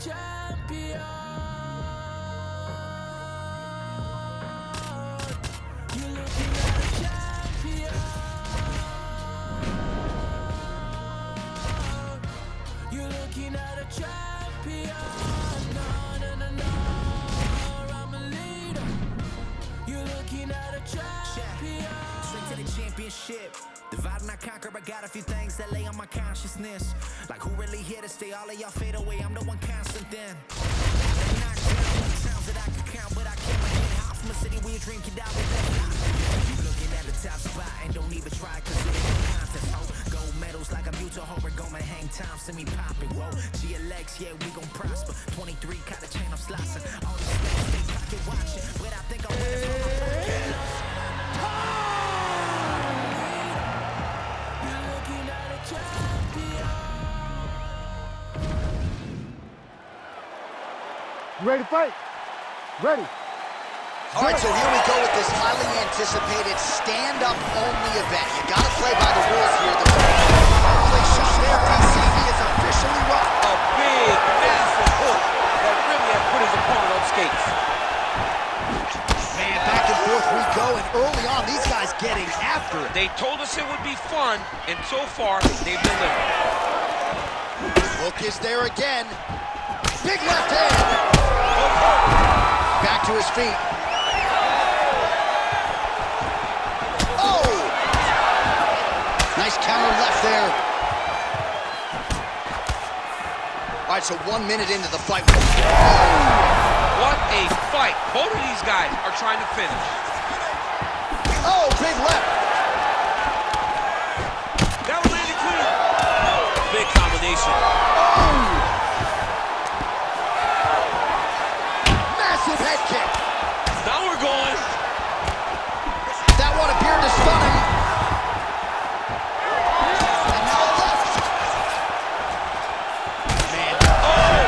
champion. You're looking at a champion. You're looking at a champion. No, no, no, no. I'm a leader. You're looking at a champion. Straight to the championship. Divide and I conquer, I got a few things that lay on my consciousness. Like who really here to stay? All of y'all fade away, I'm the one constant then. Knocked down towns that I could count, but I can't get hot from a city where you drink it out with that. You looking at the top spot and don't even try, cause it ain't no contest. Oh, gold medals like I'm Utah Hobart, gonna hang time, see me popping. Whoa, GLX, yeah, we gon' prosper. 23, caught a chain, I'm slicing. All these things, they pocket watching, but I think I'm winning from my pocket. You ready to fight? Ready. All right, so here we go with this highly anticipated stand-up only event. You got to play by the rules here. The play shot there, DC. He is officially rough. A big, massive hook that really has put his opponent on skates. Man, back and forth we go, and early on, these guys getting after it. They told us it would be fun, and so far, they've delivered. Hook is there again. Big left hand. Back to his feet. Oh! Nice counter left there. All right, so 1 minute into the fight. What a fight. Both of these guys are trying to finish. Oh, big left. That was landed clean. Big combination. Oh! Massive head kick. Now we're going. That one appeared to stun him. And now left. Man. Oh!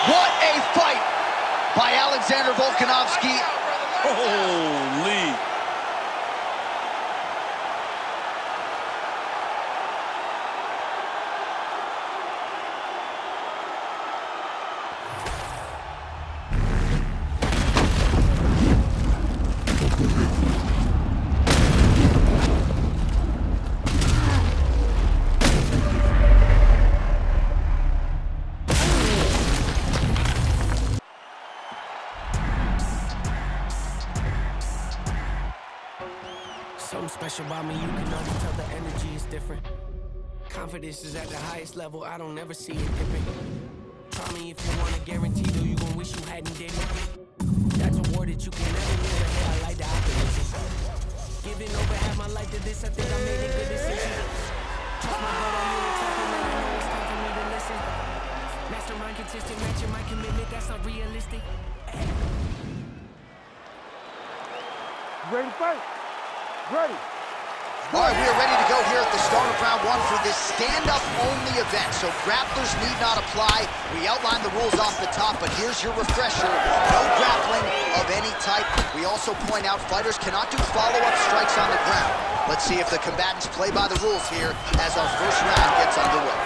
What a fight by Alexander Volkanovski. Holy. Something special about me, you can always tell the energy is different. Confidence is at the highest level, I don't ever see it dipping. Try me if you want a guarantee, though you gon' wish you hadn't did it. That's a war that you can never win, but hey, I like the optimism. Giving over half my life to this, I think I made a good decision. Trust my gut, I hear it talking, and I know it's time for me to listen. Mastermind consistent, matching my commitment, that's not realistic. You ready to fight? Ready. All right, we are ready to go here at the start of round one for this stand-up only event. So grapplers need not apply. We outlined the rules off the top, but here's your refresher. No grappling of any type. We also point out fighters cannot do follow-up strikes on the ground. Let's see if the combatants play by the rules here as our first round gets underway.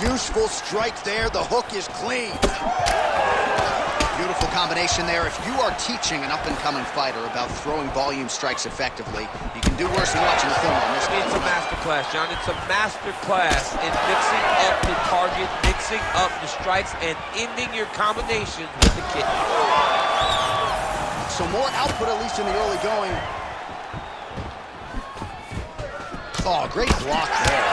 Useful strike there. The hook is clean. Beautiful combination there. If you are teaching an up-and-coming fighter about throwing volume strikes effectively, you can do worse than watching the film on this. It's a masterclass, John. It's a masterclass in mixing up the target, mixing up the strikes, and ending your combinations with the kick. So more output, at least in the early going. Oh, great block there.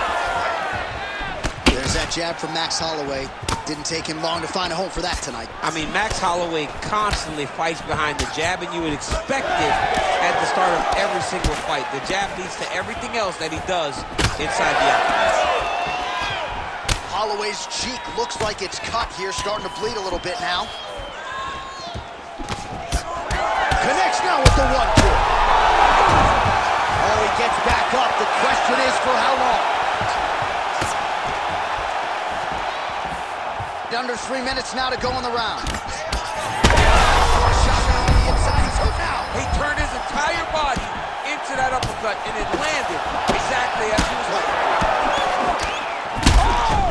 There's that jab from Max Holloway. Didn't take him long to find a home for that tonight. I mean, Max Holloway constantly fights behind the jab, and you would expect it at the start of every single fight. The jab leads to everything else that he does inside the octagon. Holloway's cheek looks like it's cut here, starting to bleed a little bit now. Connects now with the 1-2. Oh, he gets back up. The question is for how long? Under 3 minutes now to go in the round. Shotgun on the inside. He's hooked now. He turned his entire body into that uppercut, and it landed exactly as he was hoping. Oh!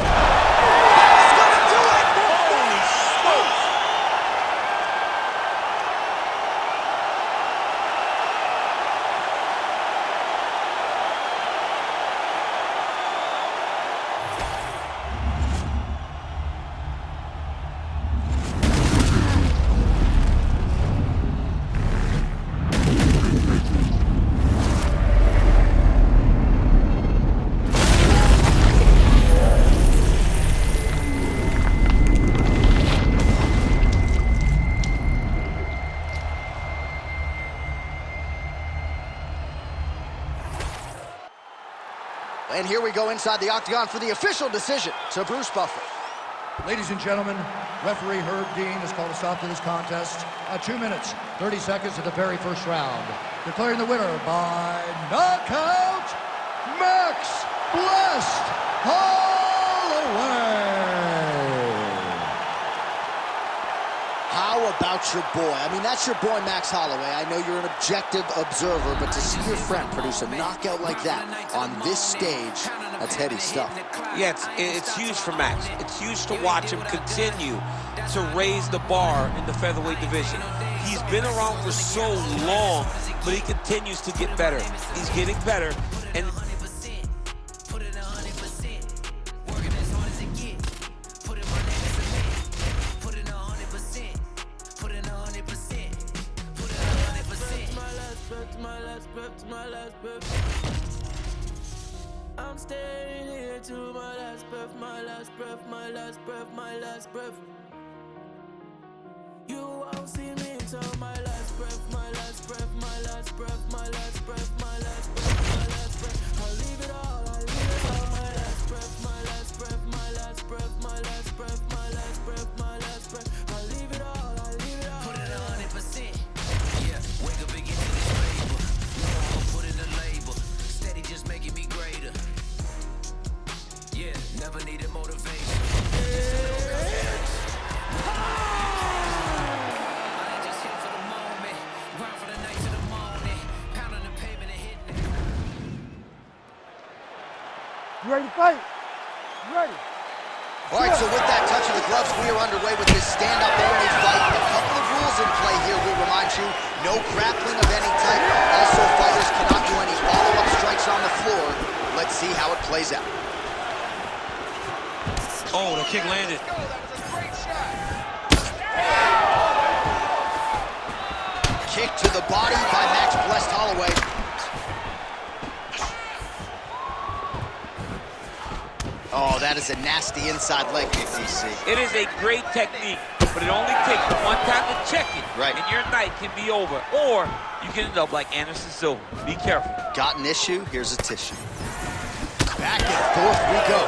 And here we go inside the octagon for the official decision to Bruce Buffer. Ladies and gentlemen, referee Herb Dean has called a stop to this contest at 2 minutes, 30 seconds of the very first round. Declaring the winner by knockout, Max Blessed Holloway. How about your boy? I mean, that's your boy, Max Holloway. I know you're an objective observer, but to see your friend produce a knockout like that on this stage, that's heady stuff. Yeah, it's huge for Max. It's huge to watch him continue to raise the bar in the featherweight division. He's been around for so long, but he continues to get better. He's getting better, and I'm staying here to my last breath, my last breath, my last breath, my last breath. You won't see me until my last breath, my last breath, my last breath, my last breath, my last breath, my last breath. I'll leave it all, I'll leave it all. My last breath, my last breath, my last breath, my last breath, my last breath, my last breath. I'll leave it all, I'll leave it all. Put it 100%. Yeah, wake up and get to this label. You know I'ma put in the label. Steady just making me greater. Yeah, never needed motivation. You ready to fight? You ready? All right, so with that touch of the gloves, we are underway with this stand-up only fight. A couple of rules in play here, we remind you. No grappling of any type. Also, fighters cannot do any follow-up strikes on the floor. Let's see how it plays out. oh, the kick landed. Kick to the body by Max Blessed Holloway. Oh, that is a nasty inside leg kick, DC. It is a great technique, but it only takes one time to check it, Right. and your night can be over. Or you can end up like Anderson Silva. Be careful. Got an issue? Here's a tissue. Back and forth we go.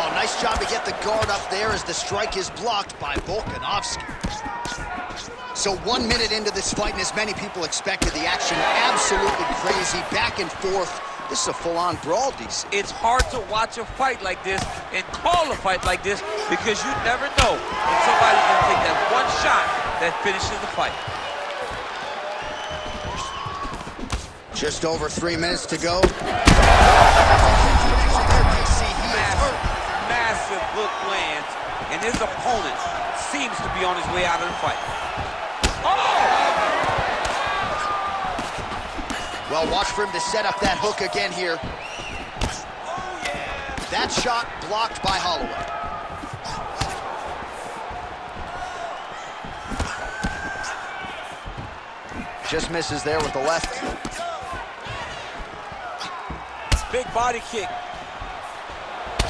Oh, nice job to get the guard up there as the strike is blocked by Volkanovski. So 1 minute into this fight, and as many people expected, the action absolutely crazy, back and forth. This is a full-on brawl, DC. It's hard to watch a fight like this and call a fight like this because you never know when somebody's going to take that one shot that finishes the fight. Just over 3 minutes to go. Massive hook lands, and his opponent seems to be on his way out of the fight. Well, watch for him to set up that hook again here. That shot blocked by Holloway. Just misses there with the left. Big body kick.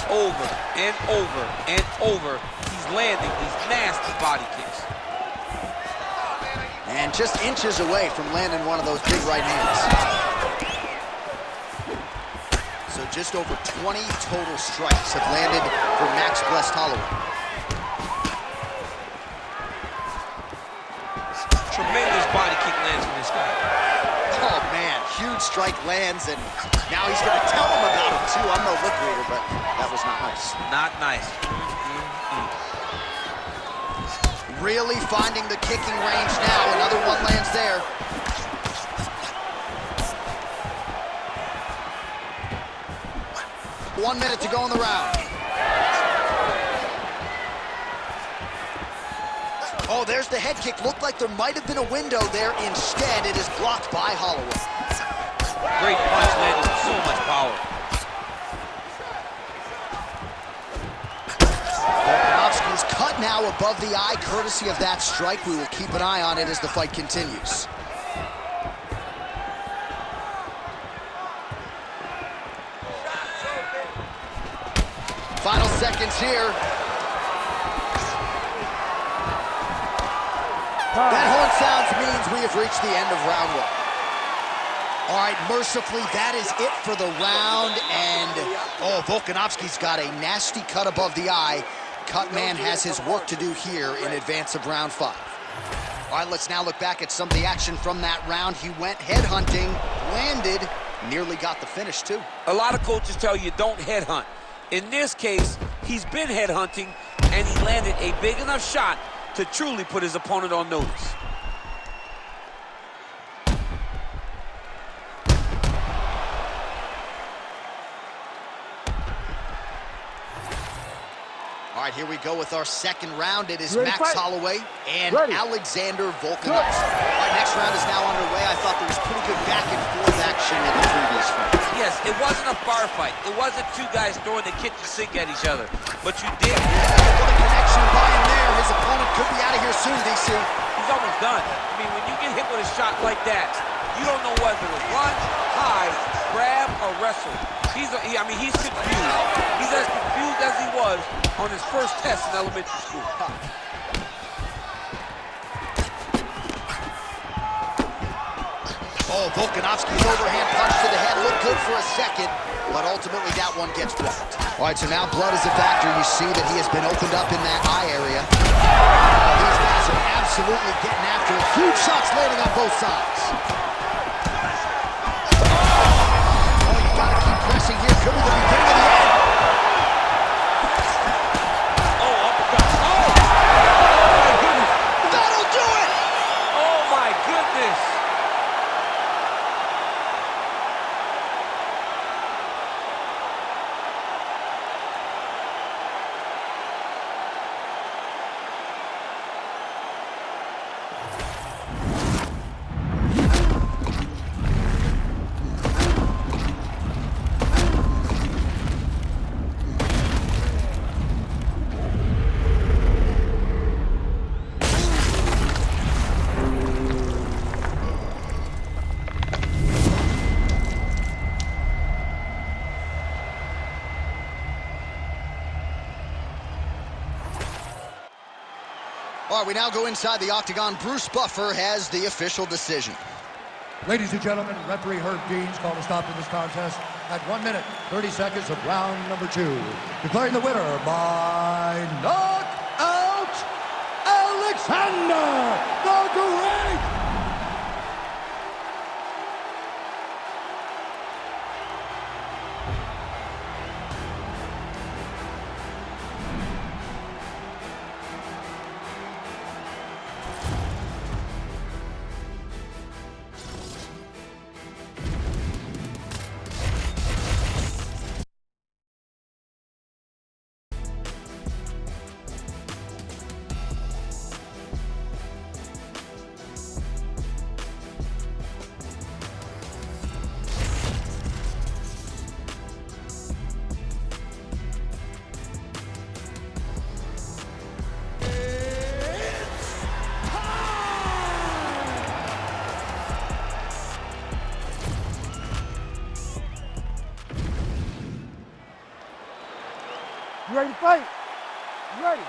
Over and over and over. He's landing these nasty body kicks. And just inches away from landing one of those big right hands. So just over 20 total strikes have landed for Max Blessed Holloway. Tremendous body kick lands from this guy. Oh man, huge strike lands, and now he's gonna tell him about it too. I'm no lip reader, but that was not nice. Not nice. Really finding the kicking range now. Another one lands there. One minute to go in the round. Oh, there's the head kick. Looked like there might have been a window there. Instead, it is blocked by Holloway. Great punch landed with so much power. Volkanovski's cut now above the eye, courtesy of that strike. We will keep an eye on it as the fight continues. Final seconds here. That horn sounds means we have reached the end of round one. All right, mercifully, that is it for the round, and Volkanovski's got a nasty cut above the eye. Cutman has his work to do here in advance of round 5. All right, let's now look back at some of the action from that round. He went headhunting, landed, nearly got the finish, too. A lot of coaches tell you don't headhunt. In this case, he's been headhunting, and he landed a big enough shot to truly put his opponent on notice. All right, here we go with our second round. It is Ready, Max fight. Holloway and Ready. Alexander Volkanovski. All right, next round is now underway. I thought there was pretty good back and forth action in the previous round. Yes, it wasn't a bar fight. It wasn't two guys throwing the kitchen sink at each other. But you did. What a connection by him there. His opponent could be out of here soon, DC. He's almost done. I mean, when you get hit with a shot like that, you don't know whether to run, hide, grab, or wrestle. He's confused. He's as confused as he was on his first test in elementary school. Volkanovski's overhand punch to the head looked good for a second, but ultimately that one gets blocked. All right, so now blood is a factor. You see that he has been opened up in that eye area. These guys are absolutely getting after it. Huge shots landing on both sides. You gotta keep pressing here. Could be the beginning of the end. Uppercut. Oh, my goodness. That'll do it! Oh, my goodness. All right, we now go inside the octagon. Bruce Buffer has the official decision. Ladies and gentlemen, referee Herb Dean's called a stop to this contest at 1 minute, 30 seconds of round number 2. Declaring the winner by knockout, Alexander the Great! You ready to fight? You ready?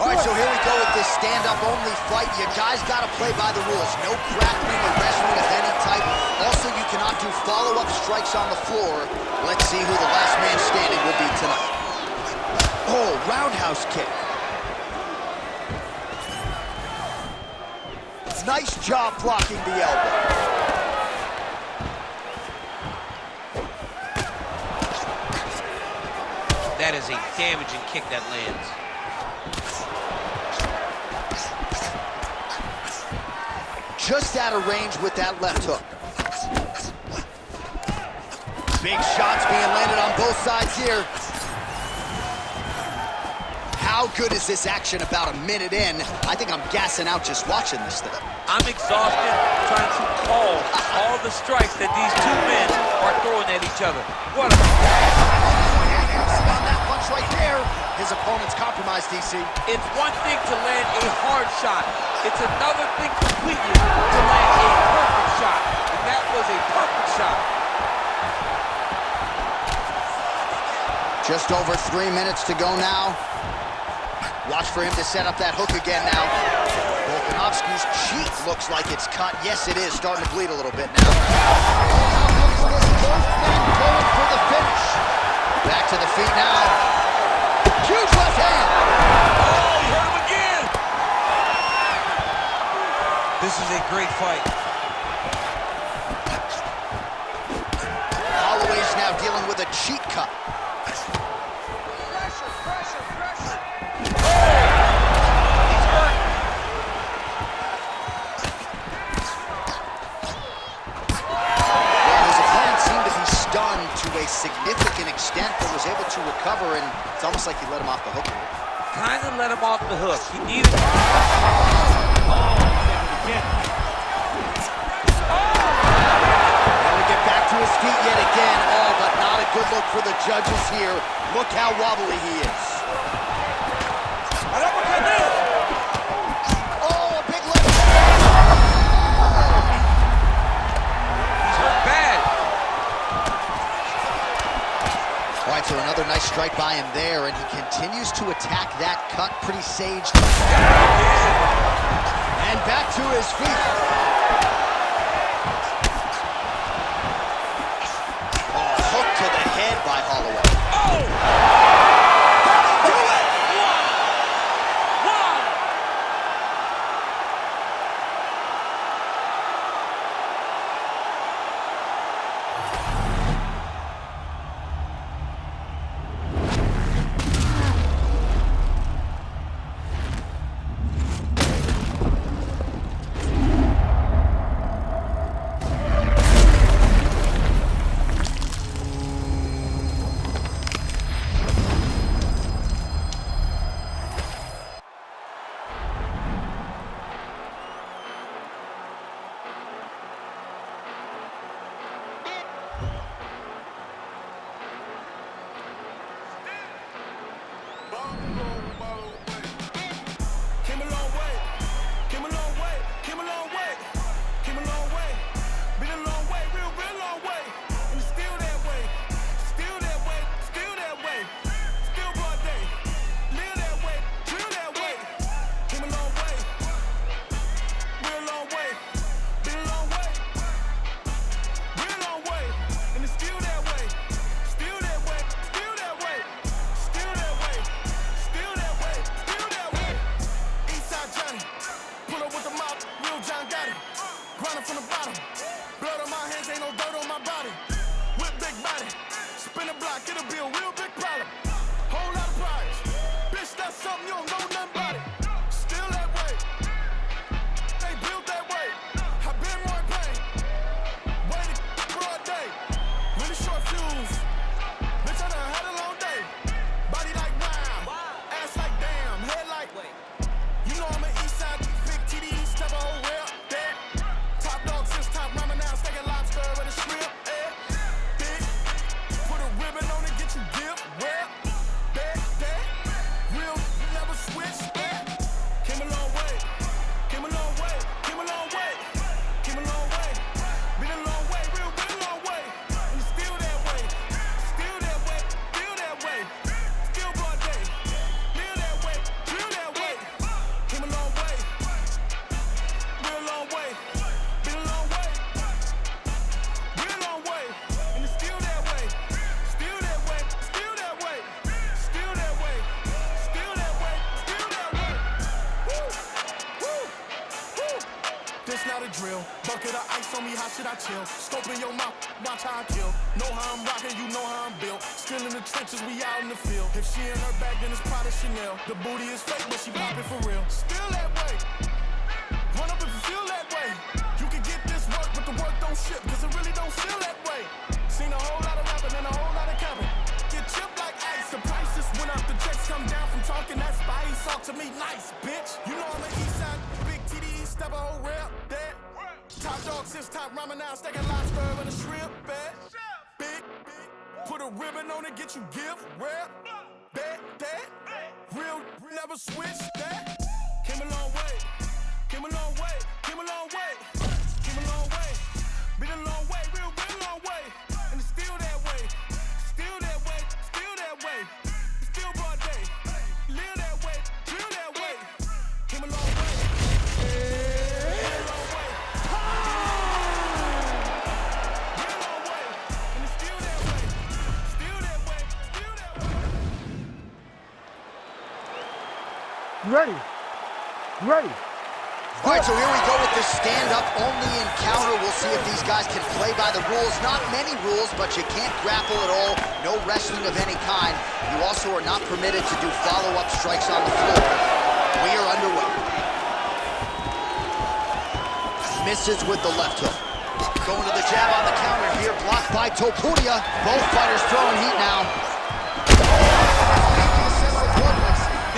All right, so here we go with this stand-up only fight. You guys got to play by the rules. No grappling or wrestling of any type. Also, you cannot do follow-up strikes on the floor. Let's see who the last man standing will be tonight. Oh, roundhouse kick. Nice job blocking the elbow. That is a damaging kick that lands. Just out of range with that left hook. Big shots being landed on both sides here. How good is this action about a minute in? I think I'm gassing out just watching this thing. I'm exhausted trying to call all the strikes that these two men are throwing at each other. What a... On that punch right there, his opponent's compromised, DC. It's one thing to land a hard shot. It's another thing completely to land a perfect shot. And that was a perfect shot. Just over 3 minutes to go now. Watch for him to set up that hook again now. Volkanovski Volkanovski's cheek looks like it's cut. Yes, it is. Starting to bleed a little bit now. Both men going for the finish. Back to the feet now. Huge left hand. Oh, he hurt him again. This is a great fight. Holloway's now dealing with a cheek cut. Significant extent, but was able to recover, and it's almost like he let him off the hook. Kind of let him off the hook. He needed. Now we get back to his feet yet again. Oh, but not a good look for the judges here. Look how wobbly he is. Oh, a big left. He's hurt bad. All right, so another nice strike by him there, and he continues to attack that cut. Pretty saged. And back to his feet. Oh, hook to the head by Holloway. Oh! Do it! One! drill. Bucket of ice on me, how should I chill? Scope in your mouth, watch how I kill. Know how I'm rocking, you know how I'm built. Still in the trenches, we out in the field. If she in her bag, then it's probably Chanel. The booty is fake, but she poppin' for real. Still that way. Run up if you feel that way. You can get this work, but the work don't ship, cause it really don't feel that way. Seen a whole lot of rapping and a whole lot of capping. Get chipped like ice, the prices went up, the checks come down from talking that spice. Talk to me nice, bitch. You know I'm an east side, big TD, step a whole rep, that. Top dog since top ramen now, stacking lobster and a shrimp, bet. Big, put a ribbon on it, get you gift, rep. Bet, that. Real, never switch, that. Came a long way, came a long way, came a long way, came a long way. Been a long way, real long way. And it's still that way, still that way, still that way. Still broad day, live that way, drill that way. Came a long way. ready? You ready? All right, so here we go with the stand-up only encounter. We'll see if these guys can play by the rules. Not many rules, but you can't grapple at all. No wrestling of any kind. You also are not permitted to do follow-up strikes on the floor. We are underway. Misses with the left hook. Going to the jab on the counter here. Blocked by Topuria. Both fighters throwing heat now.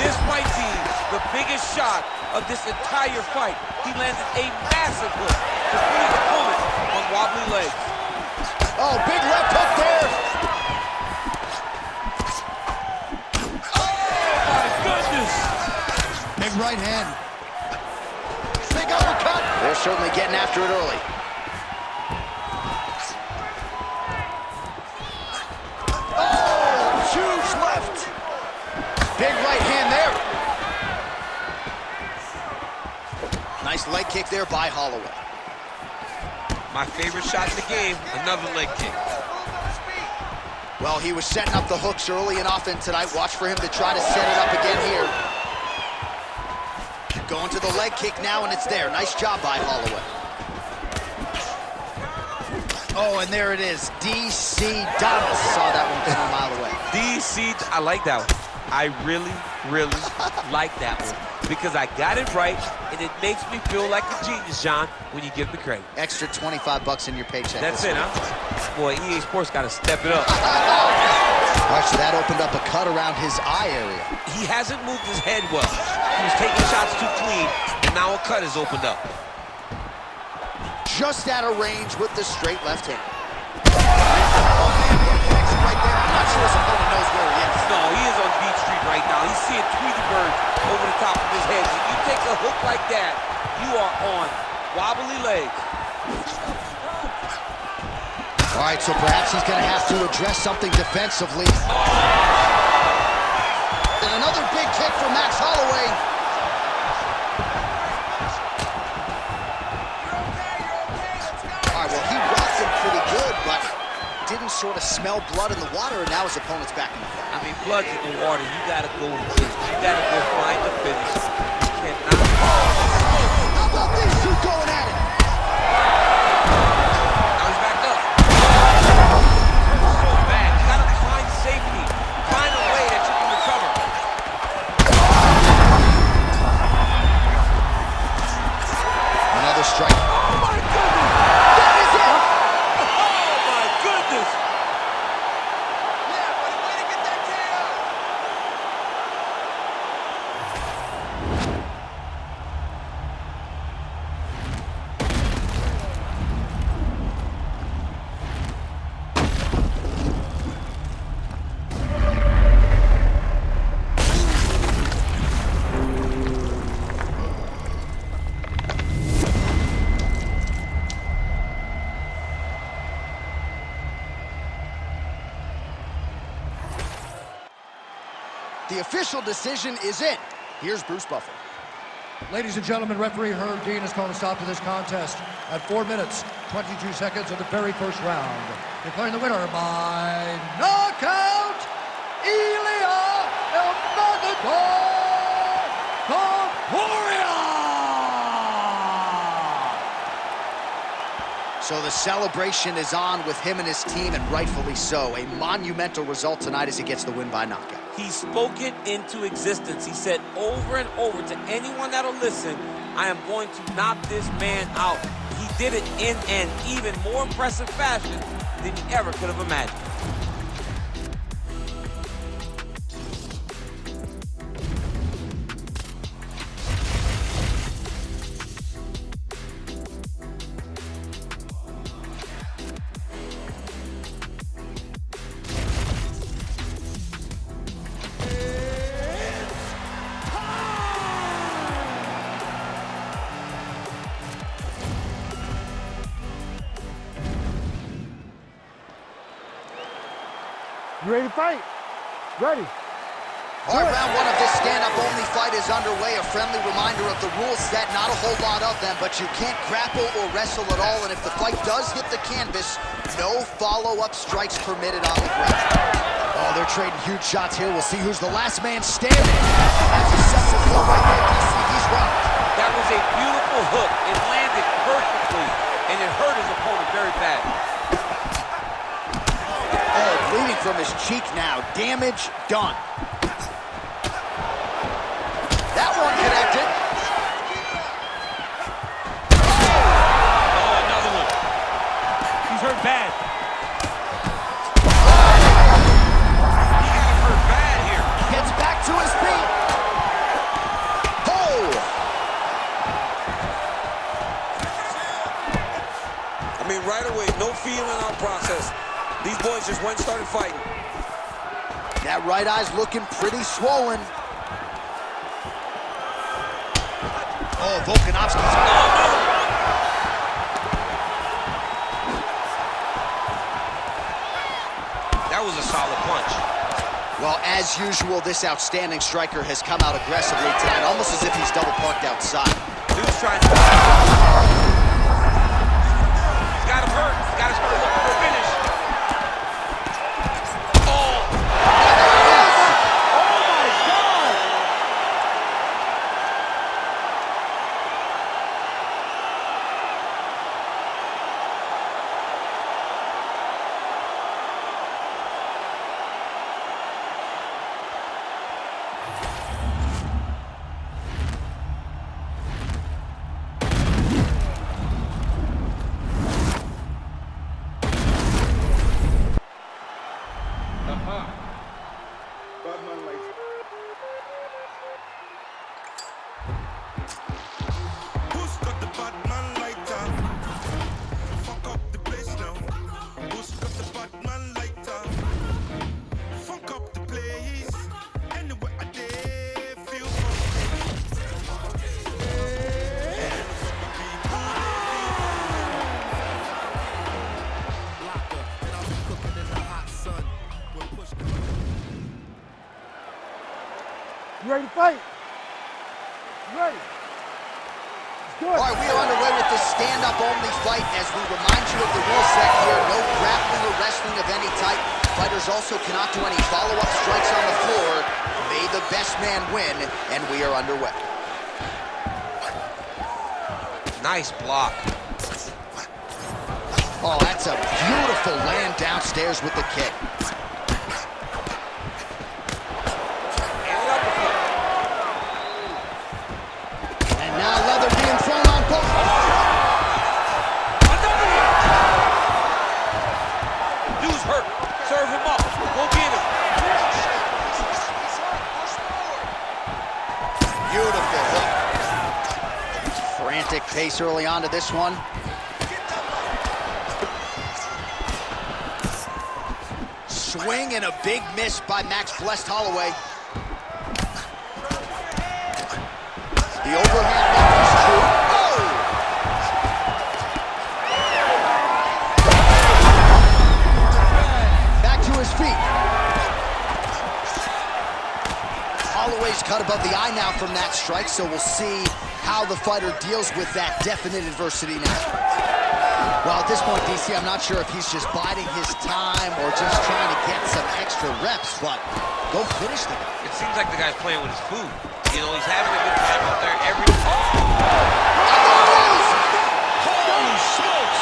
This might be the biggest shot of this entire fight. He landed a massive hook to put his opponent on wobbly legs. Oh, big left hook there. Oh my goodness! Big right hand. Big uppercut. They're certainly getting after it early. Oh, huge left. Big right hand there. Nice leg kick there by Holloway. My favorite shot in the game, another leg kick. Well, he was setting up the hooks early and often tonight. Watch for him to try to set it up again here. Going to the leg kick now, and it's there. Nice job by Holloway. Oh, and there it is. DC Donis saw that one coming a mile away. DC, I like that one. I really, really like that one because I got it right, and it makes me feel like a genius, John, when you give me credit. Extra $25 in your paycheck. That's it, huh? Boy, EA Sports got to step it up. All right, so that opened up a cut around his eye area. He hasn't moved his head well. He was taking shots too clean, and now a cut has opened up. Just out of range with the straight left hand. Connection right there. I'm not sure his opponent knows where he is. No, he is on Beach Street right now. He's seeing Tweety Bird over the top of his head. When you take a hook like that, you are on wobbly legs. All right, so perhaps he's going to have to address something defensively. And another big kick for Max Holloway. All right, well, he rocked him pretty good, but didn't sort of smell blood in the water, and now his opponent's back in the fight. I mean, blood's in the water. You got to go with it. You got to go find the finish. You cannot. How about these two going at it? Now he's back up. So bad. You got to find safety. Find a way that you can recover. Another strike. Oh, my goodness. That is it! Oh, my goodness. Yeah, buddy, way to get that KO. The official decision is in. Here's Bruce Buffer. Ladies and gentlemen, referee Herb Dean has called a stop to this contest at 4 minutes, 22 seconds of the very first round. Declaring the winner by knockout, Ilia El Matador Topuria! So the celebration is on with him and his team, and rightfully so. A monumental result tonight as he gets the win by knockout. He spoke it into existence. He said over and over to anyone that'll listen, I am going to knock this man out. He did it in an even more impressive fashion than he ever could have imagined. You ready to fight? Ready. All right, round one of this stand-up-only fight is underway. A friendly reminder of the rules set, not a whole lot of them, but you can't grapple or wrestle at all, and if the fight does hit the canvas, no follow-up strikes permitted on the ground. Oh, they're trading huge shots here. We'll see who's the last man standing. That's a massive hook right there, DC. He's rocked. That was a beautiful hook. It landed perfectly, and it hurt his opponent very bad. Oh, bleeding from his cheek now. Damage done. That one connected. Oh, another one. He's hurt bad. He got hurt bad here. Gets back to his feet. Oh! I mean, right away, no feeling on process. These boys just went and started fighting. That right eye's looking pretty swollen. Oh, Volkanovski's... That was a solid punch. Well, as usual, this outstanding striker has come out aggressively tonight, almost as if he's double parked outside. Dude's trying to... He's got him hurt. He's got his hurt. Looking for a finish. Who's got the Batman lighter? Fuck up the place now. Who's got the Batman lighter? Fuck up the place. Anywhere I dare feel You ready to fight? You ready? Let's do it. All right, we are underway with this stand-up only fight. As we remind you of the rule set here, no grappling or wrestling of any type. Fighters also cannot do any follow-up strikes on the floor. May the best man win, and we are underway. Nice block. Oh, that's a beautiful land downstairs with the kick. And now leather being thrown on both. Dude's hurt. Serve him up. Go get him. Beautiful hook. Frantic pace early on to this one. Swing and a big miss by Max Blessed Holloway. The overhand left is true. Oh! Back to his feet. Holloway's cut above the eye now from that strike, so we'll see how the fighter deals with that definite adversity now. Well, at this point, DC, I'm not sure if he's just biding his time or just trying to get some extra reps, but go finish the guy. It seems like the guy's playing with his food. You know, he's having a good time out there. Holy smokes!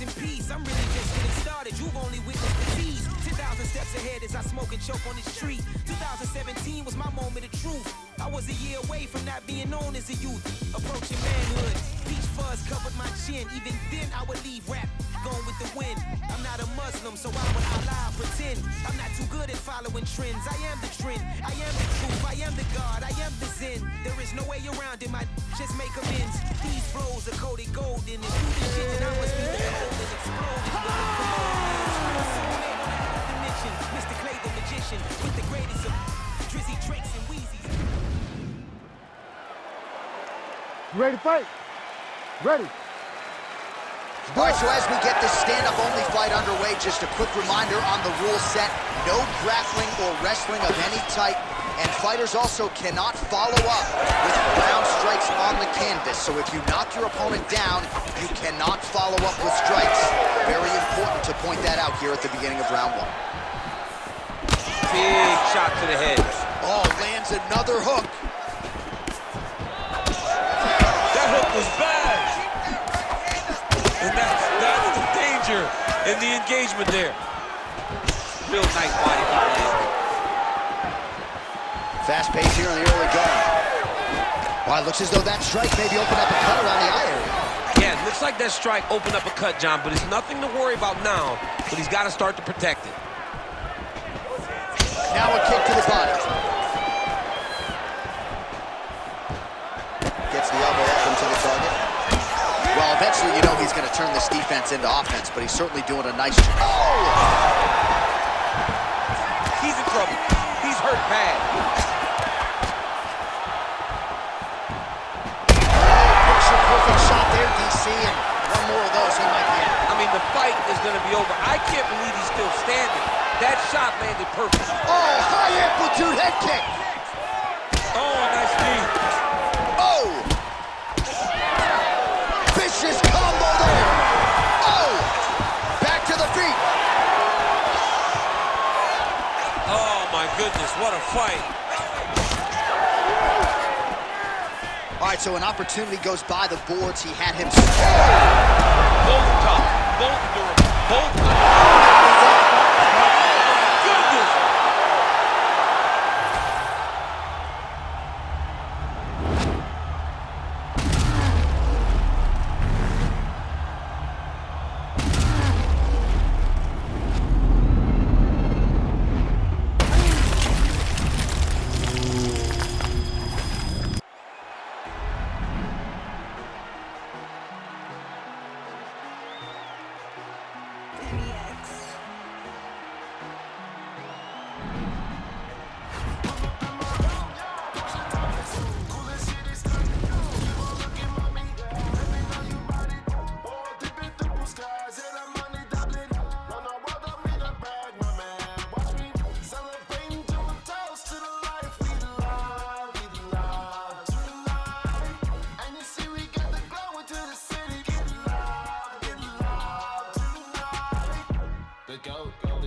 in peace. I'm really just getting started. You've only witnessed the tease. 10,000 steps ahead as I smoke and choke on this tree. 2017 was my moment of truth. I was a year away from not being known as a youth. Approaching manhood. Peach fuzz covered my chin. Even then I would leave rap going with the wind. I'm not a Muslim, so why would Allah pretend? sin. I'm not too good at following trends. I am the trend, I am the truth, I am the God, I am the Zen. There is no way around it, my just make amends. These flows are coated golden, and through this shit that I must be the cold and exploding. Mr. Clay the magician, with the greatest of Drizzy, Drakes, and Wheezies. You ready to fight? Ready. All right, so as we get this stand-up-only fight underway, just a quick reminder on the rule set: no grappling or wrestling of any type, and fighters also cannot follow up with ground strikes on the canvas. So if you knock your opponent down, you cannot follow up with strikes. Very important to point that out here at the beginning of round one. Big shot to the head. Oh, lands another hook. That hook was bad. And that's the danger in the engagement there. Real nice body land. Fast pace here in the early going. Well, it looks as though that strike maybe opened up a cut around the eye area. Yeah, it looks like that strike opened up a cut, John, but it's nothing to worry about now, but he's got to start to protect it. Now a kick to the body. Gets the elbow up into the target. Well, eventually, you know he's going to turn this defense into offense, but he's certainly doing a nice job. Oh! He's in trouble. He's hurt bad. Picture-perfect shot there, DC, and one more of those, he might be out. I mean, the fight is going to be over. I can't believe he's still standing. That shot landed perfect. Oh, high-amplitude head kick. Oh, nice knee. Oh! Vicious combo there. Oh! Back to the feet. Oh, my goodness, what a fight. All right, so an opportunity goes by the boards. He had him. Both tough, both durable, both goodness.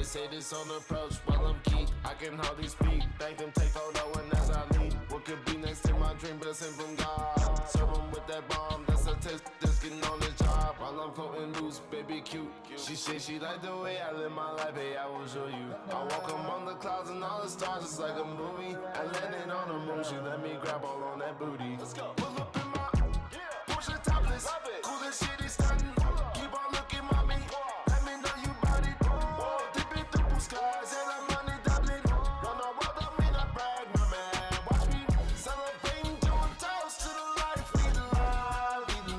Say this on approach while I'm key. I can hardly speak. Thank them, take photo and as I leave. What could be next to my dream, blessing from God. Serve them with that bomb, that's a test. Just getting on the job while I'm floating loose, baby cute. She say she like the way I live my life, hey, I will show you. I walk among the clouds and all the stars, it's like a movie. I landed on the moon, she let me grab all on that booty. Let's go. Pull up in my Porsche topless, cool as shit is stunning. Keep on looking, mommy. Let me know you bought it. Skies and I'm money doubling. Run the world, I mean I brag, my man. Watch me celebrating, doing toast to the life. We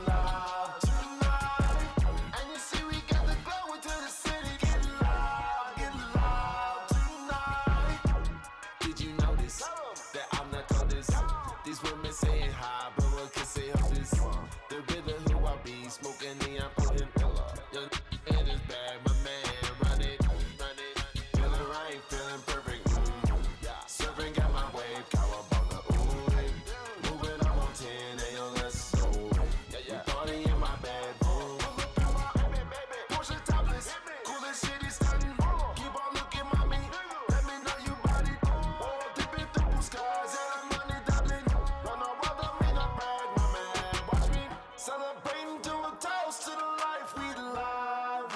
love tonight. And you see we got the glow into the city. Get loud tonight. Did you notice that I'm the coldest? These women saying hi, but what can say of this? The really who I be, smoking neon, putting pillow. Your in his bag, my man, run it. Feeling perfect, surfing got my wave, cowabunga, ooh, moving up on 10, ayo, let's go, we party in my bedroom, Porsche topless, cool as shit is stunning, keep on looking, mommy, let me know you bought it, dipping through skies, and I'm money doubling, run the world, I mean I brag, my man, watch me, celebrating to a toast to the life we love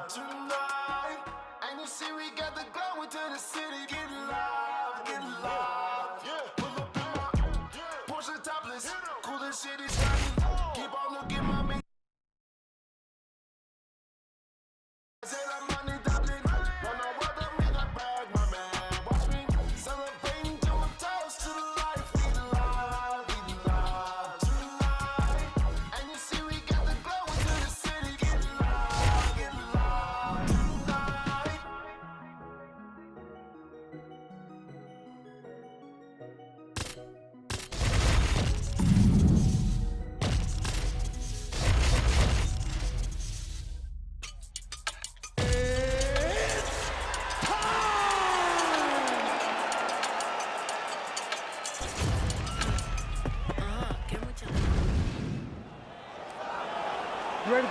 tonight. And you see we got the glow into the city. Get live, yeah. Pull up in my Porsche topless, cool as shit is stunning. Keep on looking, mommy. Said I'm money doubling, run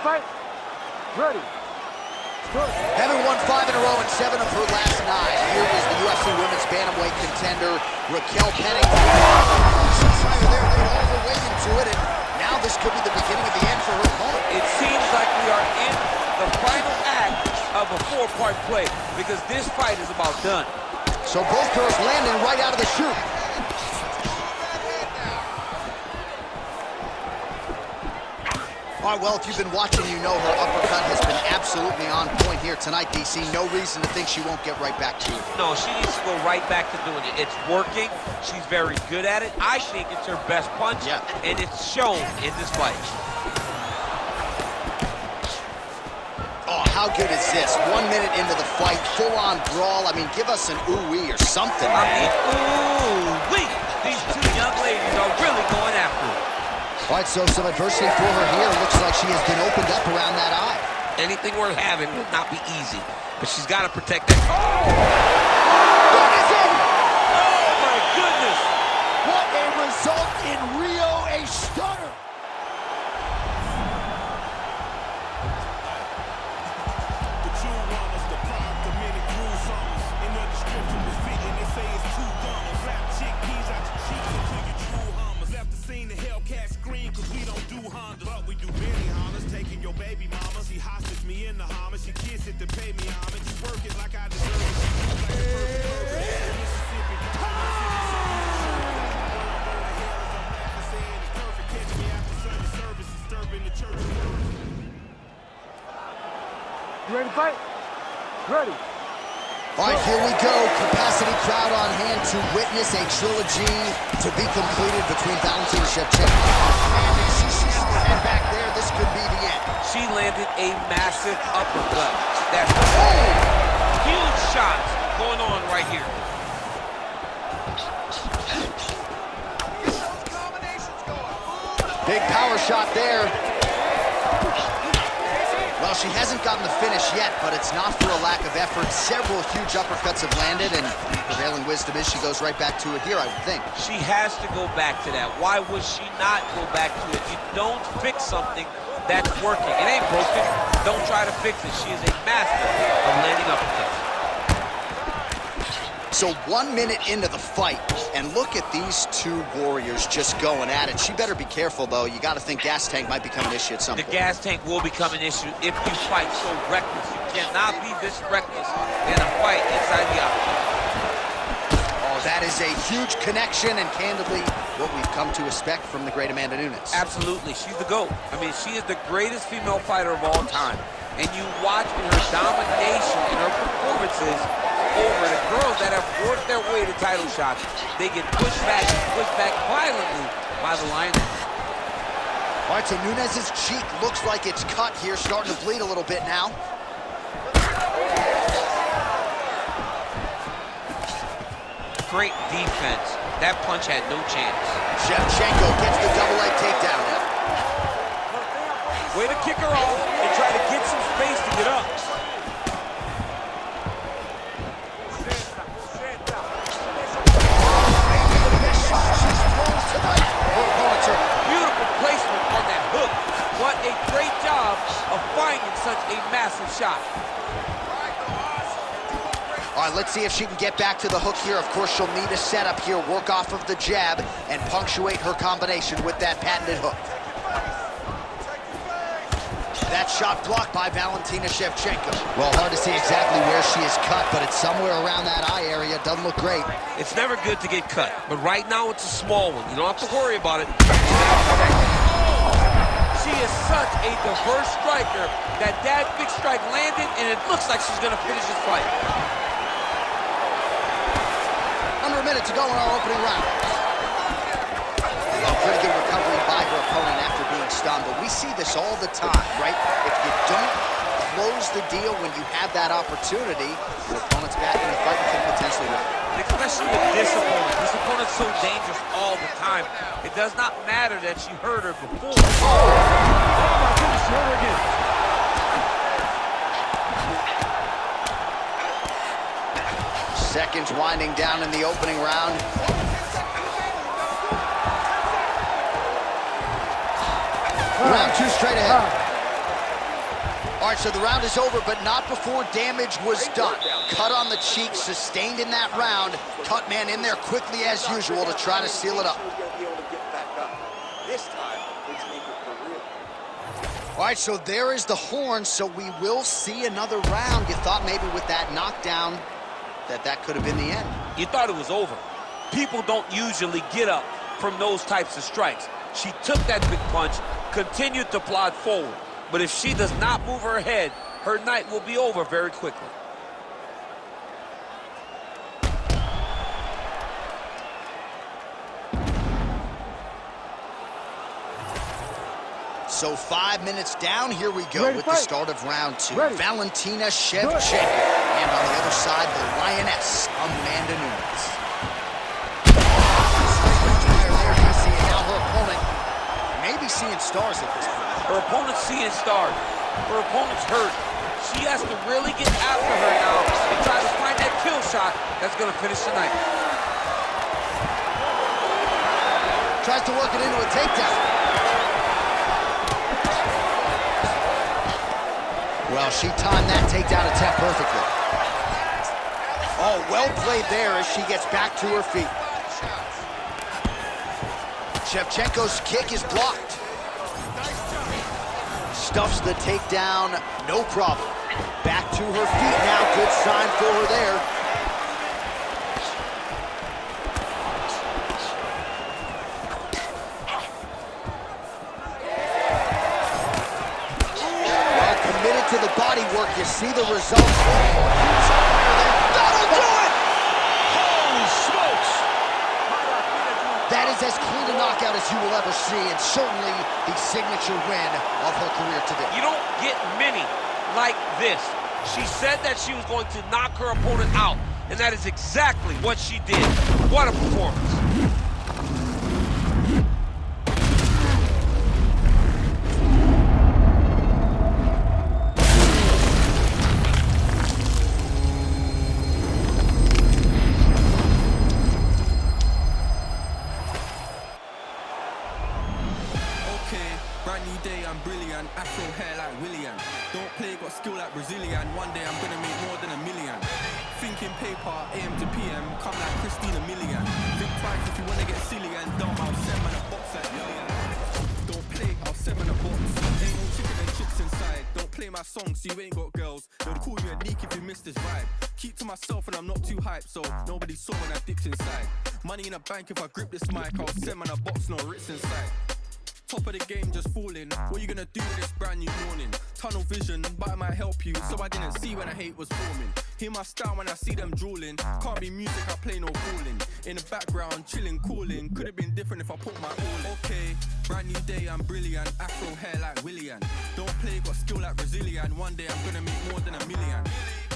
fight? Ready. Good. Having won 5 in a row and 7 of her last 9, here is the UFC Women's Bantamweight contender, Raquel Pennington. She's trying there, they overweight into it, and now this could be the beginning of the end for her opponent. It seems like we are in the final act of a 4-part play because this fight is about done. So both girls landing right out of the chute. All right, well, if you've been watching, you know her uppercut has been absolutely on point here tonight, DC. No reason to think she won't get right back to it. No, she needs to go right back to doing it. It's working. She's very good at it. I think it's her best punch, and it's shown in this fight. Oh, how good is this? 1 minute into the fight, full-on brawl. I mean, give us an ooh-wee or something. I mean, ooh-wee. These two young ladies are really going after it. All right, so some adversity for her here. Looks like she has been opened up around that eye. Anything worth having would not be easy, but she's got to protect that. That is it! Oh, my goodness! What a result in Rio, a stunner! The true runners, the product of many cruel songs. In the description was fitting, they say it's two gunners. Rap chickpeas out your cheeks until you true hummers. Left the scene, the Hellcat scream, cause we don't do Hondas. But we do many Hondas, taking your baby mama. She hostage me in the homage, she kiss it to pay me homage. She work it like I deserve it. She move like the perfect burger. Mississippi, catch me after Sunday service, disturbing the church. You ready to fight? Ready. All right, here we go. Capacity crowd on hand to witness a trilogy to be completed between Valentina Shevchenko. And back there, this could be the end. She landed a massive uppercut. That's huge shots going on right here. Big power shot there. Well, she hasn't gotten the finish yet, but it's not for a lack of effort. Several huge uppercuts have landed, and prevailing wisdom is she goes right back to it here, I would think. She has to go back to that. Why would she not go back to it? You don't fix something that's working. It ain't broken. Don't try to fix it. She is a master of landing uppercuts. So 1 minute into the fight, and look at these two warriors just going at it. She better be careful, though. You got to think gas tank might become an issue at some point. The gas tank will become an issue if you fight so reckless. You cannot be this reckless in a fight inside the octagon. Oh, that is a huge connection, and candidly, what we've come to expect from the great Amanda Nunes. Absolutely. She's the GOAT. I mean, she is the greatest female fighter of all time. And you watch in her domination and her performances over the girls that have worked their way to title shots. They get pushed back violently by the Lioness. All right, so Nunes's cheek looks like it's cut here, starting to bleed a little bit now. Great defense. That punch had no chance. Shevchenko gets the double leg takedown now. Way to kick her off and try to get some space to get up. Beautiful placement on that hook. What a great job of finding such a massive shot. All right, let's see if she can get back to the hook here. Of course, she'll need a setup here, work off of the jab, and punctuate her combination with that patented hook. That shot blocked by Valentina Shevchenko. Well, hard to see exactly where she is cut, but it's somewhere around that eye area. Doesn't look great. It's never good to get cut, but right now it's a small one. You don't have to worry about it. She is such a diverse striker that big strike landed, and it looks like she's going to finish this fight. Under a minute to go in our opening round. Well, pretty good recovery by her opponent after being stunned, but we see this all the time, right? If you don't close the deal when you have that opportunity, your opponent's back in the fight and can potentially win. Especially with this opponent. This opponent's so dangerous all the time. It does not matter that she hurt her before. Oh my goodness, she hurt her again. Seconds winding down in the opening round. Round two straight ahead. All right, so the round is over, but not before damage was done. Cut on the cheek, sustained in that round. Cut man in there quickly as usual to try to seal it up. All right, so there is the horn, so we will see another round. You thought maybe with that knockdown that could have been the end. You thought it was over. People don't usually get up from those types of strikes. She took that big punch, continued to plod forward. But if she does not move her head, her night will be over very quickly. So 5 minutes down, here we go with the start of round 2. Valentina Shevchenko. And on the other side, the Lioness, Amanda Nunes. There you see it. Now her opponent may be seeing stars at this point. Her opponent's seeing stars. Her opponent's hurt. She has to really get after her now and try to find that kill shot that's going to finish the night. Tries to work it into a takedown. Well, she timed that takedown attempt perfectly. Oh, well played there as she gets back to her feet. Shevchenko's kick is blocked. Stuffs the takedown, no problem. Back to her feet now, good sign for her there. Well, committed to the body work, you see the results. That'll do it! Holy smokes! That is as clean a knockout as you will ever see, and certainly the signature win of her career today. You don't get many like this. She said that she was going to knock her opponent out, and that is exactly what she did. What a performance. Afro hair like William. Don't play, got skill like Brazilian. One day I'm gonna make more than $1 million. Thinking paper, AM to PM, come like Christina Million. Think twice if you wanna get silly and dumb. I'll send man a box like Million. Don't play, I'll send man a box. Ain't no chicken and chips inside. Don't play my song so you ain't got girls. They'll call you a leak if you miss this vibe. Keep to myself and I'm not too hyped, so nobody saw when I dipped inside. Money in a bank if I grip this mic. I'll send man a box, no Ritz inside. Top of the game, just falling. What you gonna do with this brand new morning? Tunnel vision, but it might help you. So I didn't see when the hate was forming. Hear my style when I see them drooling. Can't be music, I play no fooling. In the background, chilling, cooling. Could have been different if I put my all in. Okay, brand new day, I'm brilliant. Afro hair like William. Don't play, got skill like Brazilian. One day I'm gonna make more than $1 million.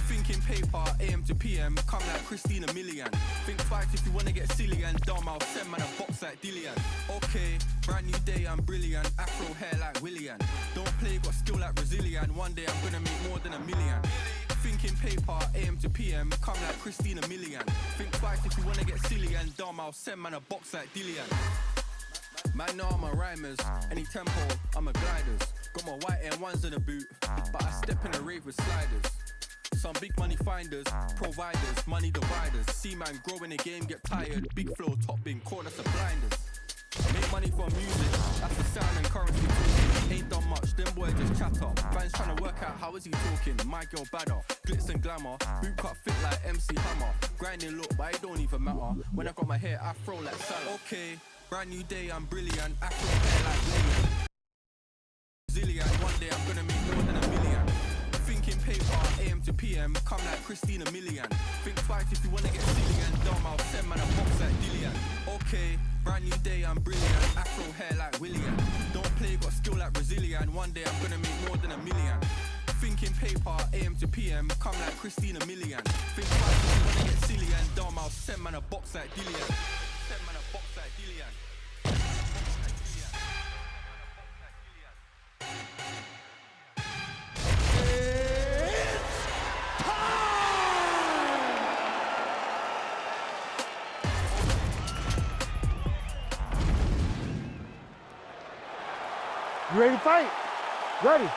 Thinking paper, AM to PM, come like Christina Million. Think twice if you wanna get silly and dumb. I'll send man a box like Dillian. Okay, brand new day, I'm brilliant. Afro hair like William. Don't play, got skill like Brazilian. One day I'm gonna make more than $1 million. Thinking paper, AM to PM, come like Christina Million. Think twice if you wanna get silly and dumb. I'll send man a box like Dillian. Man, know I'm a rhymers. Any tempo, I'm a gliders. Got my white Air Ones in the boot, but I step in a rave with sliders. Some big money finders, providers, money dividers. See man grow in the game, get tired. Big flow, top bin, call us the blinders. Make money from music, that's the sound and currency talking. Ain't done much, them boys just chat up. Fans trying to work out how is he talking. My girl badder, glitz and glamour. Boot cut fit like MC Hammer. Grinding look, but it don't even matter. When I got my hair afro like salad. Okay, brand new day, I'm brilliant. Afro hair like William. Zillion, one day I'm gonna make more than $1 million. Thinking paper, AM to PM, come like Christina Million. Think twice if you wanna get silly and dumb. I'll send man a box like Dillian. Okay, brand new day, I'm brilliant. Afro hair like William. Don't play, got skill like Brazilian. One day I'm gonna make more than $1 million. Thinking paper, AM to PM, come like Christina Million. Think twice if you wanna get silly and dumb. I'll send man a box like Dillian. Send man a box like Dillian. You ready to fight? Ready.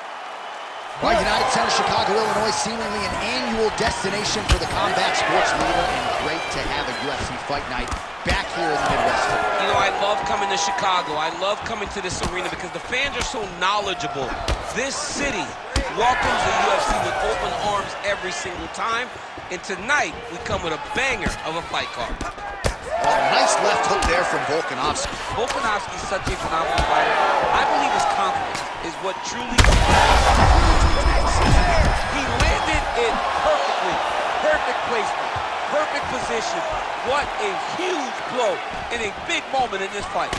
Well, United Center, Chicago, Illinois, seemingly an annual destination for the combat sports leader, and great to have a UFC fight night back here in the Midwest. You know, I love coming to Chicago. I love coming to this arena because the fans are so knowledgeable. This city welcomes the UFC with open arms every single time, and tonight we come with a banger of a fight card. Oh, nice left hook there from Volkanovski. Volkanovski is such a phenomenal fighter. I believe his confidence is what truly... He landed it perfectly. Perfect placement. Perfect position. What a huge blow in a big moment in this fight.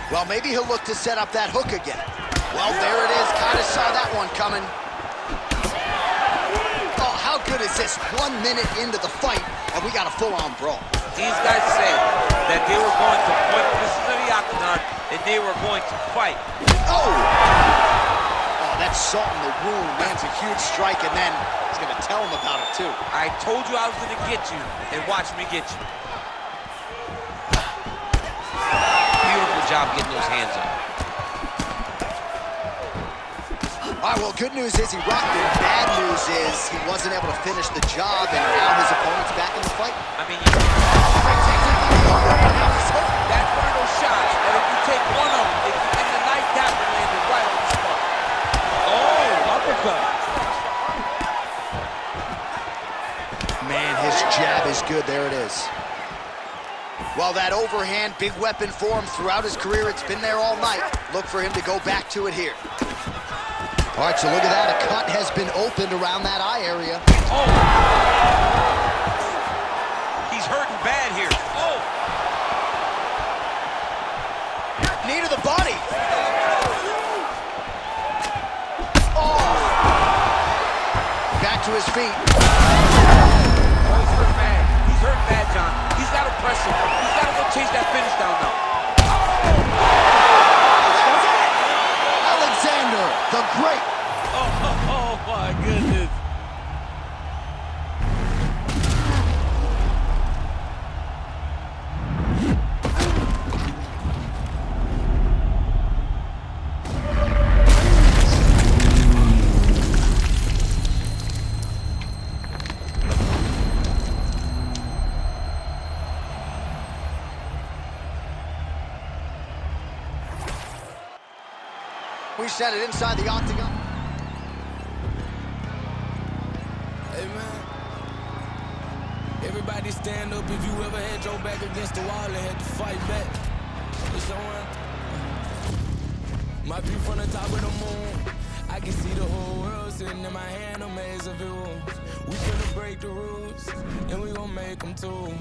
Well, maybe he'll look to set up that hook again. Well, there it is. Kind of saw that one coming. Oh, how good is this? 1 minute into the fight, and we got a full-on brawl. These guys said that they were going to point this is the octagon, and they were going to fight. Oh! That's salt in the wound, lands a huge strike, and then he's going to tell him about it, too. I told you I was going to get you, and watch me get you. Beautiful job getting those hands up. All right, well, good news is he rocked him. Bad news is he wasn't able to finish the job, and now his opponent's back in the fight. I mean, that's one of those shots, and if you take one of them, if you end the night, that one landed right on the spot. Oh, uppercut. Man, his jab is good. There it is. Well, that overhand, big weapon for him throughout his career. It's been there all night. Look for him to go back to it here. All right, so look at that. A cut has been opened around that eye area. Oh! He's hurting bad here. Oh! Knee to the body. Oh! Back to his feet. Oh, he's hurt bad. He's hurt bad, John. He's got to press him. He's got to go chase that finish down now. Alexander, the Great. Oh my goodness. We set it inside the octagon. Hey man, everybody stand up if you ever had your back against the wall and had to fight back. It's on. My view from the top of the moon, I can see the whole world sitting in my hand, a maze of views. We finna break the rules, and we gon' make them too.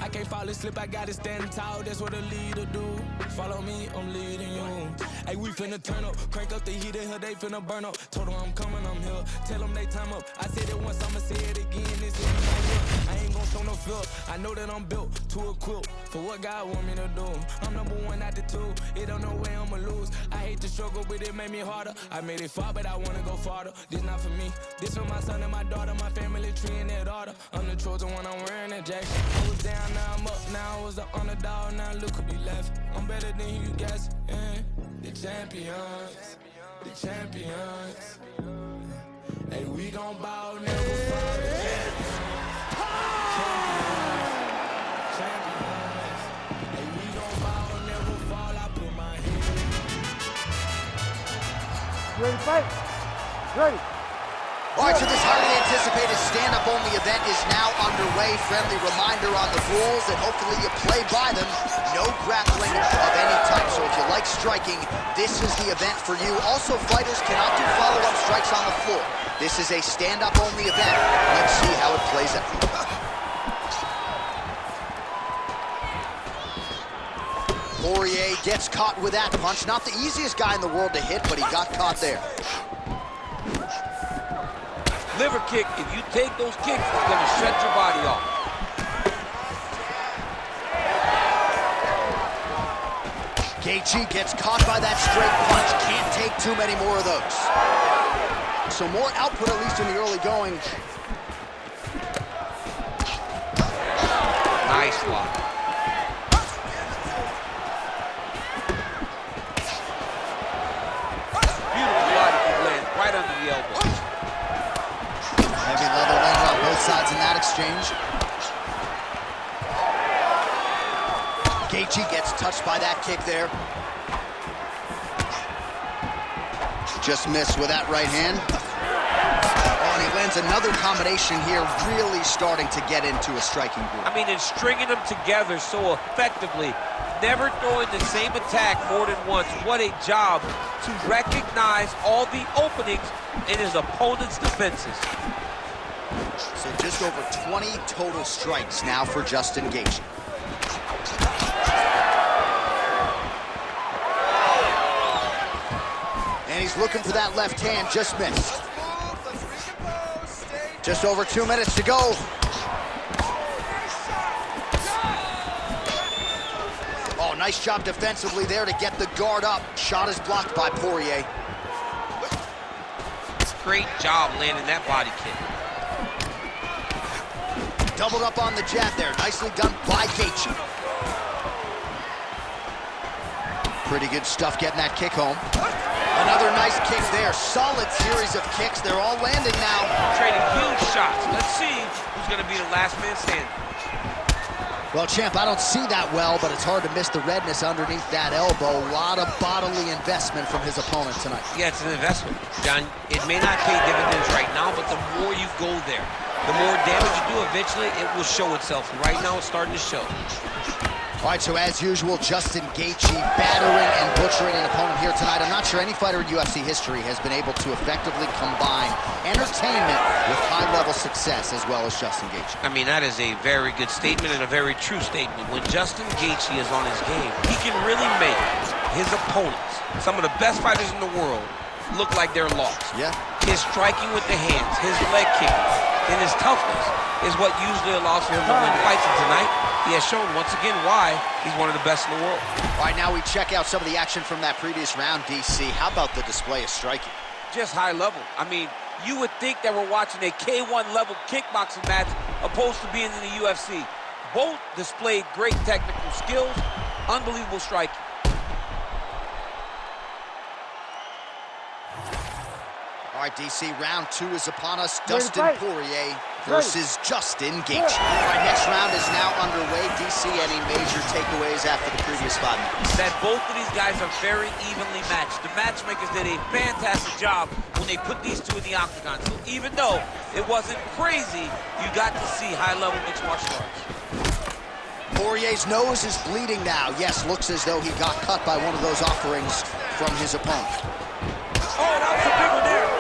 I can't fall asleep, I gotta stand tall, that's what a leader do. Follow me, I'm leading you. Hey, we finna turn up, crank up the heat in here, they finna burn up. Told them I'm coming, I'm here, tell them they time up. I said it once, I'ma say it again, this is my year. I ain't gon' show no fear, I know that I'm built to equip for what God want me to do. I'm number one, not the two, it don't know where I'ma lose. I hate the struggle, but it made me harder. I made it far, but I wanna go farther. This not for me, this for my son and my daughter, my family tree and their daughter. I'm the chosen one, I'm wearing that jacket. I was down, now I'm up, now I was the underdog, now look who be left. I'm better than you guys, yeah. The champions, the champions. Hey, we gon' bow, never fall. The champions, champions. Hey, we gon' bow, never fall. I put my head. Ready to fight? Ready. All right, so this highly anticipated stand-up-only event is now underway. Friendly reminder on the rules, and hopefully you play by them. No grappling of any type, so if you like striking, this is the event for you. Also, fighters cannot do follow-up strikes on the floor. This is a stand-up-only event. Let's see how it plays out. Poirier gets caught with that punch. Not the easiest guy in the world to hit, but he got caught there. Liver kick, if you take those kicks, it's gonna shut your body off. Gaethje gets caught by that straight punch. Can't take too many more of those. So more output, at least in the early going. Nice block. Beautiful sides in that exchange. Gaethje gets touched by that kick there. Just missed with that right hand. Oh, and he lands another combination here, really starting to get into a striking groove. I mean, it's stringing them together so effectively, never throwing the same attack more than once. What a job to recognize all the openings in his opponent's defenses. So just over 20 total strikes now for Justin Gaethje. And he's looking for that left hand, just missed. Just over 2 minutes to go. Oh, nice job defensively there to get the guard up. Shot is blocked by Poirier. Great job landing that body kick. Doubled up on the jab there. Nicely done by Gaethje. Pretty good stuff getting that kick home. Another nice kick there. Solid series of kicks. They're all landing now. Trading huge shots. Let's see who's going to be the last man standing. Well, champ, I don't see that well, but it's hard to miss the redness underneath that elbow. A lot of bodily investment from his opponent tonight. Yeah, it's an investment, John. It may not pay dividends right now, but the more you go there, the more damage you do, eventually it will show itself. Right now, it's starting to show. All right, so as usual, Justin Gaethje battering and butchering an opponent here tonight. I'm not sure any fighter in UFC history has been able to effectively combine entertainment with high-level success as well as Justin Gaethje. I mean, that is a very good statement and a very true statement. When Justin Gaethje is on his game, he can really make his opponents, some of the best fighters in the world, look like they're lost. Yeah. His striking with the hands, his leg kicking, and his toughness is what usually allows for him to win fights. And tonight, he has shown once again why he's one of the best in the world. All right, now we check out some of the action from that previous round, DC. How about the display of striking? Just high level. I mean, you would think that we're watching a K1 level kickboxing match opposed to being in the UFC. Both displayed great technical skills, unbelievable striking. All right, DC, round 2 is upon us. Dustin Poirier versus Justin Gaethje. All right, next round is now underway. DC, any major takeaways after the previous 5 minutes? That both of these guys are very evenly matched. The matchmakers did a fantastic job when they put these two in the octagon. So even though it wasn't crazy, you got to see high-level mixed martial arts. Poirier's nose is bleeding now. Yes, looks as though he got cut by one of those offerings from his opponent. Oh, that was a big one there.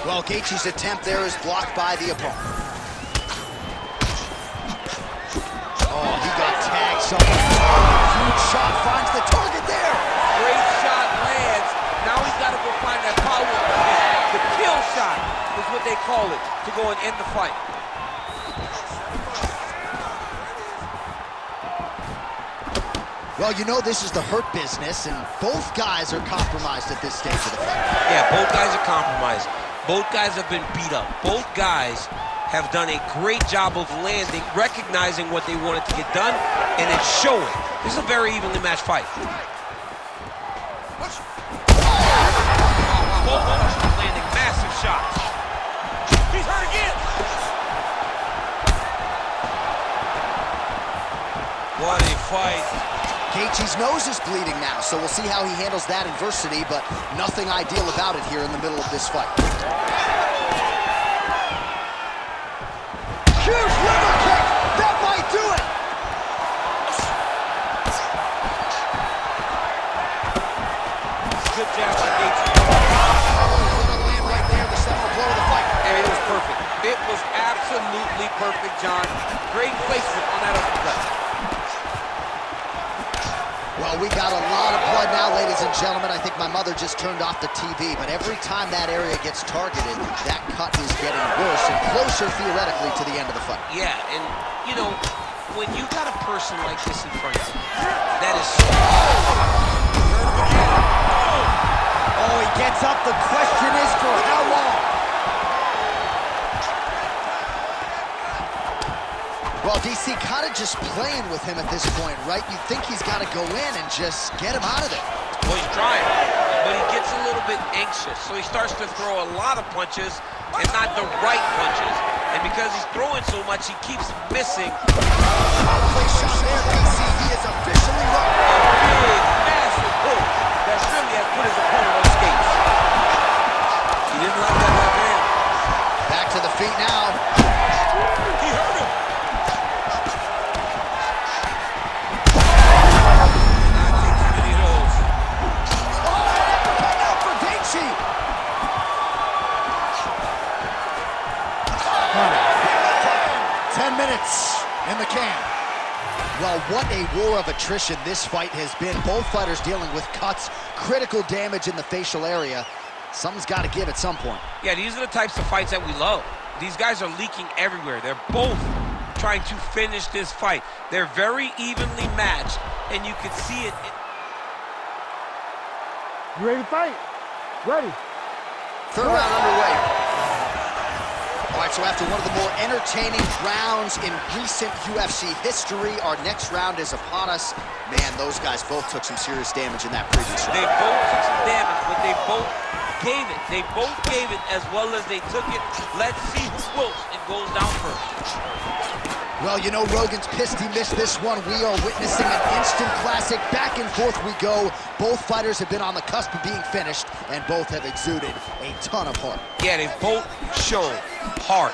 Well, Gaethje's attempt there is blocked by the opponent. Oh, he got tagged somewhere. Huge shot finds the target there. Great shot lands. Now he's got to go find that power. The kill shot is what they call it, to go and end the fight. Well, you know this is the hurt business, and both guys are compromised at this stage of the fight. Yeah, both guys are compromised. Both guys have been beat up. Both guys have done a great job of landing, recognizing what they wanted to get done, and it's showing. This is a very evenly matched fight. Both are landing massive shots. He's hurt again. What a fight. Gaethje's nose is bleeding now, so we'll see how he handles that adversity, but nothing ideal about it here in the middle of this fight. Huge liver kick! That might do it! Good jab by Gaethje. Another land right there, the seminal blow of the fight. And it was perfect. It was absolutely perfect, John. Great placement on that uppercut. Well, we got a lot of blood now, ladies and gentlemen. I think my mother just turned off the TV, but every time that area gets targeted, that cut is getting worse and closer, theoretically, to the end of the fight. Yeah, and, you know, when you got a person like this in front of you, that is so... Oh, he gets up. The question is for how long? Well, DC kind of just playing with him at this point, right? You think he's got to go in and just get him out of there. Well, he's trying, but he gets a little bit anxious, so he starts to throw a lot of punches and not the right punches. And because he's throwing so much, he keeps missing. Outplay shot there, DC. He is officially up. A big, massive hook that really has put his opponent on skates. He didn't like that left hand. Back to the feet now. He hurt him. Not taking many of those. Now for Gaethje. 10 minutes in the can. Well, what a war of attrition this fight has been. Both fighters dealing with cuts, critical damage in the facial area. Something's got to give at some point. Yeah, these are the types of fights that we love. These guys are leaking everywhere. They're both trying to finish this fight. They're very evenly matched, and you can see it. You ready to fight? Ready. Third round underway. All right, so after one of the more entertaining rounds in recent UFC history, our next round is upon us. Man, those guys both took some serious damage in that previous round. They both took some damage, but they both gave it. They both gave it as well as they took it. Let's see who wilts and goes down first. Well, you know, Rogan's pissed he missed this one. We are witnessing an instant classic. Back and forth we go. Both fighters have been on the cusp of being finished, and both have exuded a ton of heart. Yeah, they both show heart,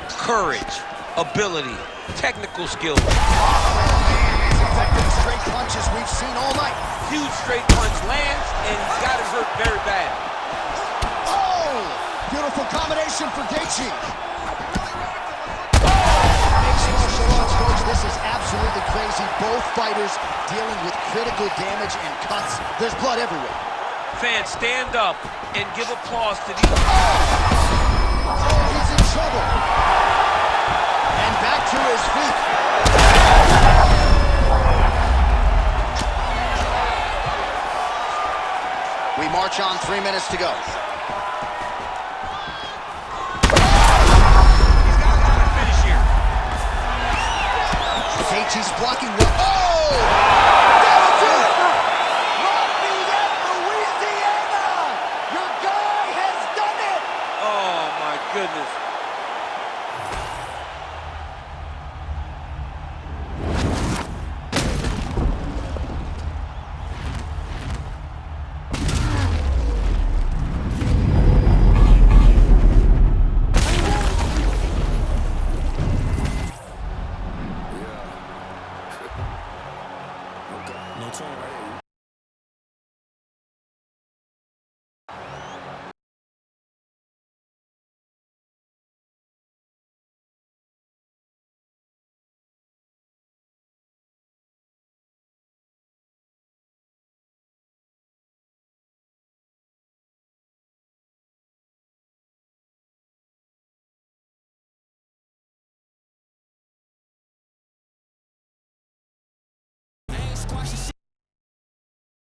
courage, ability, technical skills. Effective straight punches we've seen all night. Huge straight punch lands, and he's got it hurt very bad. Oh! Beautiful combination for Gaethje. Coach, this is absolutely crazy. Both fighters dealing with critical damage and cuts. There's blood everywhere. Fans, stand up and give applause to these. Oh, he's in trouble. And back to his feet. We march on, 3 minutes to go. Gaethje's blocking. Oh!